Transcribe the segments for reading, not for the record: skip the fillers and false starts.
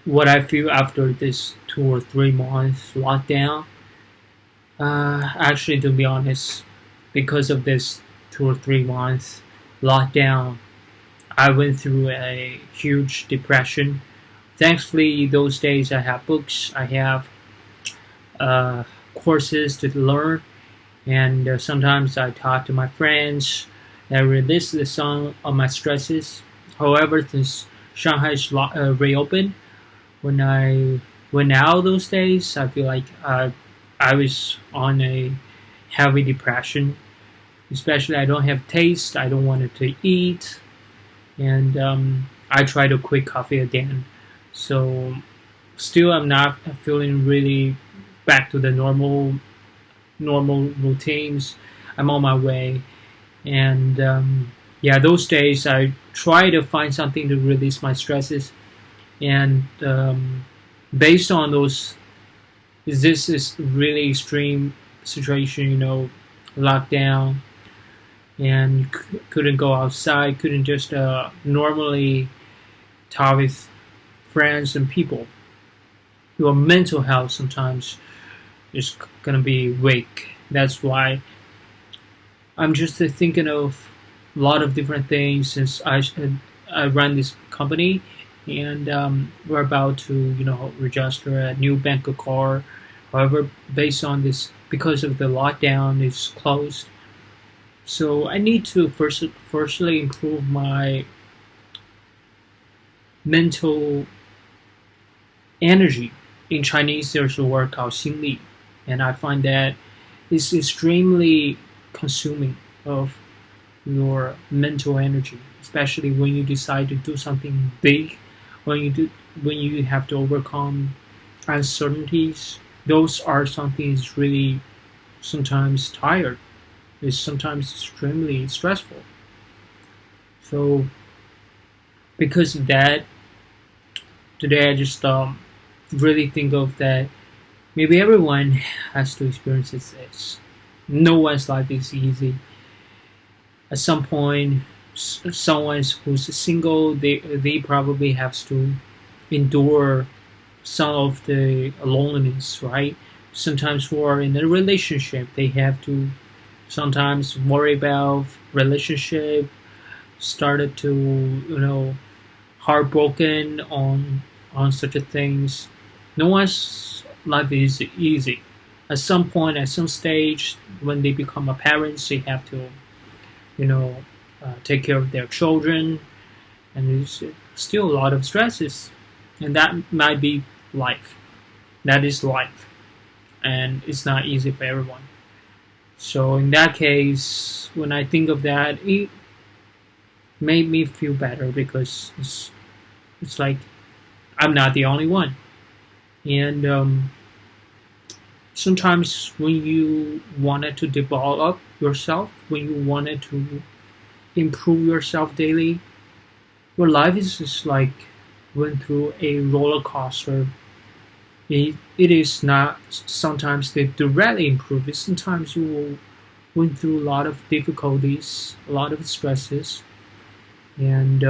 what I feel after this 2 or 3 months lockdown. Actually, to be honest, because of this 2 or 3 months lockdown, I went through a huge depression. Thankfully, those days I have books, I have uh, courses to learn, and sometimes I talk to my friends. I release some of my stresses. However, since Shanghai is reopened, when I went out those days, I feel like I was on a heavy depression. Especially, I don't have taste. I don't want to eat, and I try to quit coffee again. So still, I'm not feeling really back to the normal routines. I'm on my way, and yeah, those days I try to find something to release my stresses, and based on those, this is really extreme situation, lockdown, and couldn't go outside, couldn't just normally talk with friends and people. Your mental health sometimes is gonna be weak. That's why I'm just thinking of a lot of different things since I run this company, and we're about to register a new bank account. However, based on this, because of the lockdown, it's closed. So I need to firstly improve my mental energy. In Chinese, there's a word called 心力, and I find that it's extremely consuming of your mental energy, especially when you decide to do something big, when you have to overcome uncertainties. Those are something is really sometimes tired. It's sometimes extremely stressful. So because of that, today I just really think of that maybe everyone has to experience this. No one's life is easy. At some point, someone who's single, they probably have to endure some of the loneliness, right? Sometimes who are in a relationship, they have to sometimes worry about relationship, started to heartbroken on such a things. No one's life is easy. At some point, at some stage, when they become a parents, they have to take care of their children, and there's still a lot of stresses, and that might be life. That is life, and it's not easy for everyone. So in that case, when I think of that, it made me feel better because it's like I'm not the only one. And sometimes when you wanted to develop yourself, when you wanted to improve yourself daily, your life is just like went through a roller coaster. It is not sometimes they directly improve it. Sometimes you will went through a lot of difficulties, a lot of stresses, and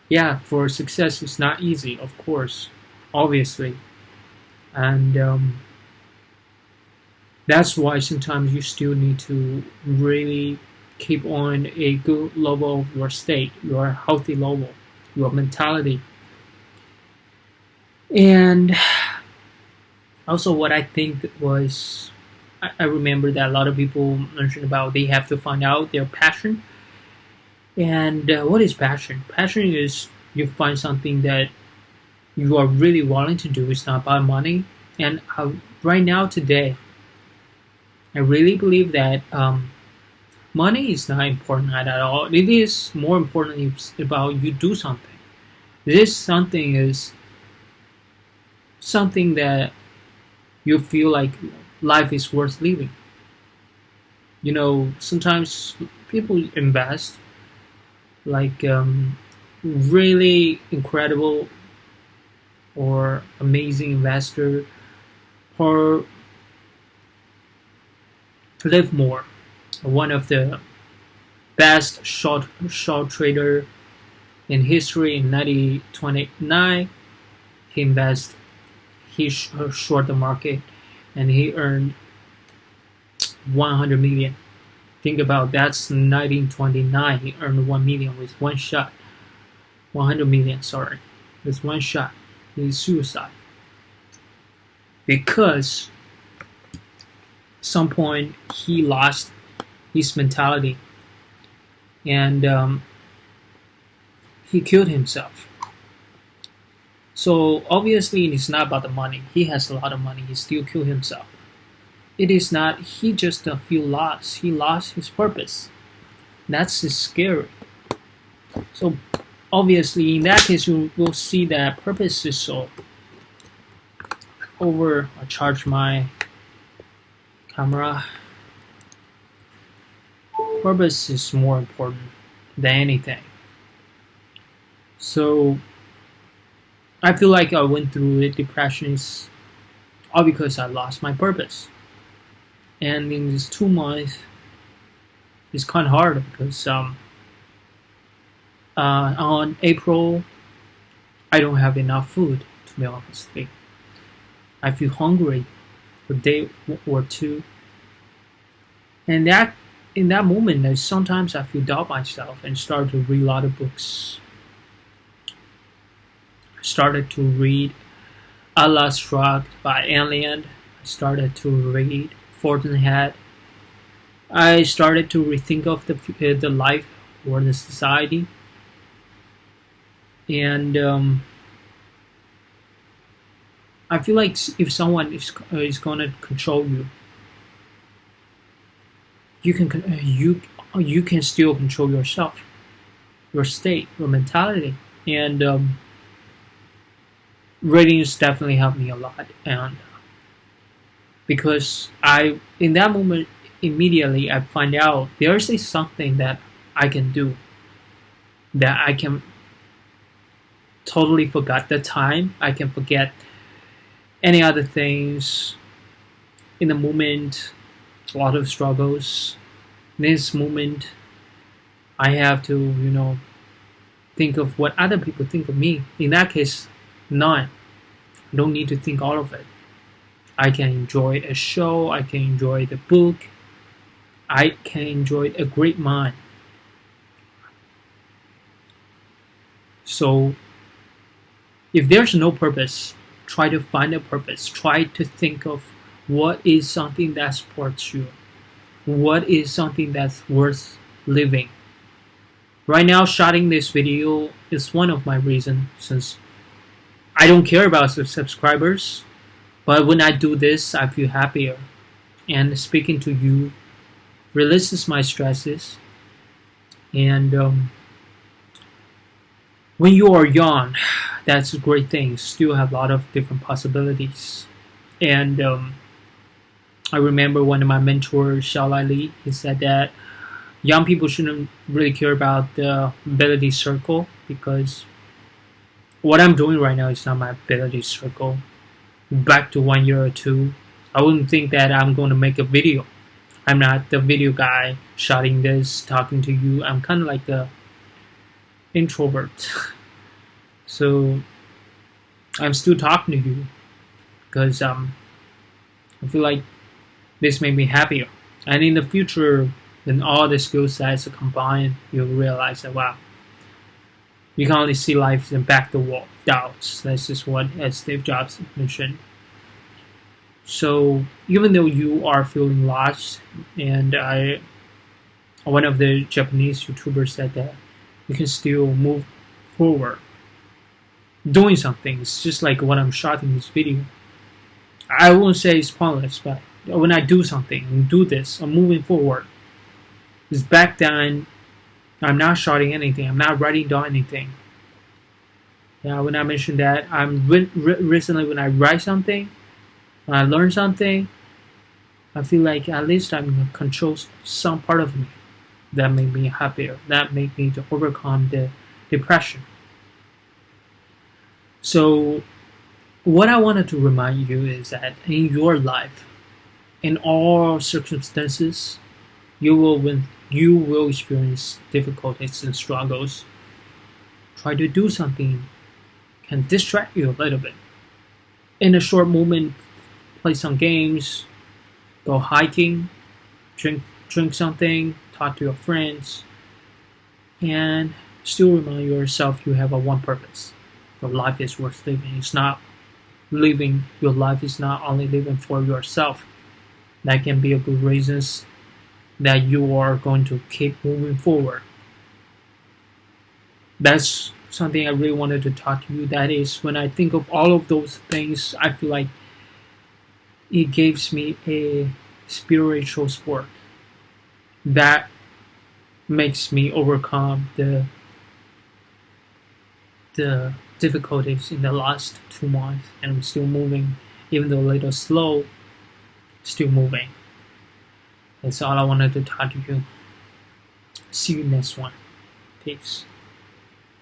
yeah, for success it's not easy, of course, obviously, and that's why sometimes you still need to really keep on a good level of your state, your healthy level, your mentality, and also what I think was I remember that a lot of people mentioned about they have to find out their passion. And what is passion? Passion is you find something that you are really wanting to do. It's not about money. And right now, today, I really believe that money is not important at all. It is more important about you do something. This something is something that you feel like life is worth living. Sometimes people invest like really incredible or amazing investor or live more. One of the best short trader in history in 1929, he invest, he short the market, and he earned 100 million. Think about that's 1929. He earned 1 million with one shot. 100 million, sorry, with one shot. He's suicide because some point he lost his mentality and he killed himself. So obviously it's not about the money. He has a lot of money. He still killed himself. It is not. He just feel lost. He lost his purpose. That's scary. So obviously in that case you will see that purpose is so over. I charge my camera. Purpose is more important than anything. So I feel like I went through the depressions all because I lost my purpose. And in these 2 months, it's kind of hard because on April, I don't have enough food, to be honest. I feel hungry for a day or two. And that in that moment, sometimes I feel doubt myself and start to read a lot of books. I started to read Atlas Shrugged by Alien. I started to read Fountainhead. I started to rethink of the life or the society, and I feel like if someone is gonna control you, you can still control yourself, your state, your mentality, and reading has definitely helped me a lot. And because in that moment immediately I find out there's something that I can do, that I can totally forget the time. I can forget any other things in the moment. A lot of struggles. In this moment, I have to think of what other people think of me. In that case, none. I don't need to think all of it. I can enjoy a show. I can enjoy the book. I can enjoy a great mind. So if there's no purpose, try to find a purpose. Try to think of what is something that supports you. What is something that's worth living. Right now, shooting this video is one of my reasons, since I don't care about the subscribers, but when I do this, I feel happier. And speaking to you releases my stresses. And when you are young, that's a great thing. Still have a lot of different possibilities. And I remember one of my mentors, Xiaolai Li, he said that young people shouldn't really care about the ability circle, because what I'm doing right now is not my ability circle. Back to 1 year or two, I wouldn't think that I'm going to make a video. I'm not the video guy shooting this, talking to you. I'm kind of like the introvert. So I'm still talking to you because I feel like this made me happier. And in the future, when all the skill sets are combined, you'll realize that, wow, you can only see life in back the wall doubts. That's just what Steve Jobs mentioned. So even though you are feeling lost, and one of the Japanese YouTubers said that you can still move forward, doing something. It's just like what I'm shooting this video. I won't say it's pointless, but when I do something and do this, I'm moving forward. Because back then, I'm not shooting anything. I'm not writing down anything. Yeah, when I mentioned that, I'm recently when I write something, when I learn something, I feel like at least I'm in control some part of me. That make me happier. That make me to overcome the depression. So what I wanted to remind you is that in your life, in all circumstances, you will experience difficulties and struggles. Try to do something can distract you a little bit. In a short moment, play some games, go hiking, drink something, talk to your friends, and still remind yourself you have a one purpose. Your life is worth living. It's not living your life is not only living for yourself. That can be a good reason that you are going to keep moving forward. That's something I really wanted to talk to you. That is, when I think of all of those things, I feel like it gives me a spiritual support that makes me overcome the difficulties in the last 2 months, and I'm still moving, even though a little slow, still moving. That's all I wanted to talk to you. See you next one. Peace.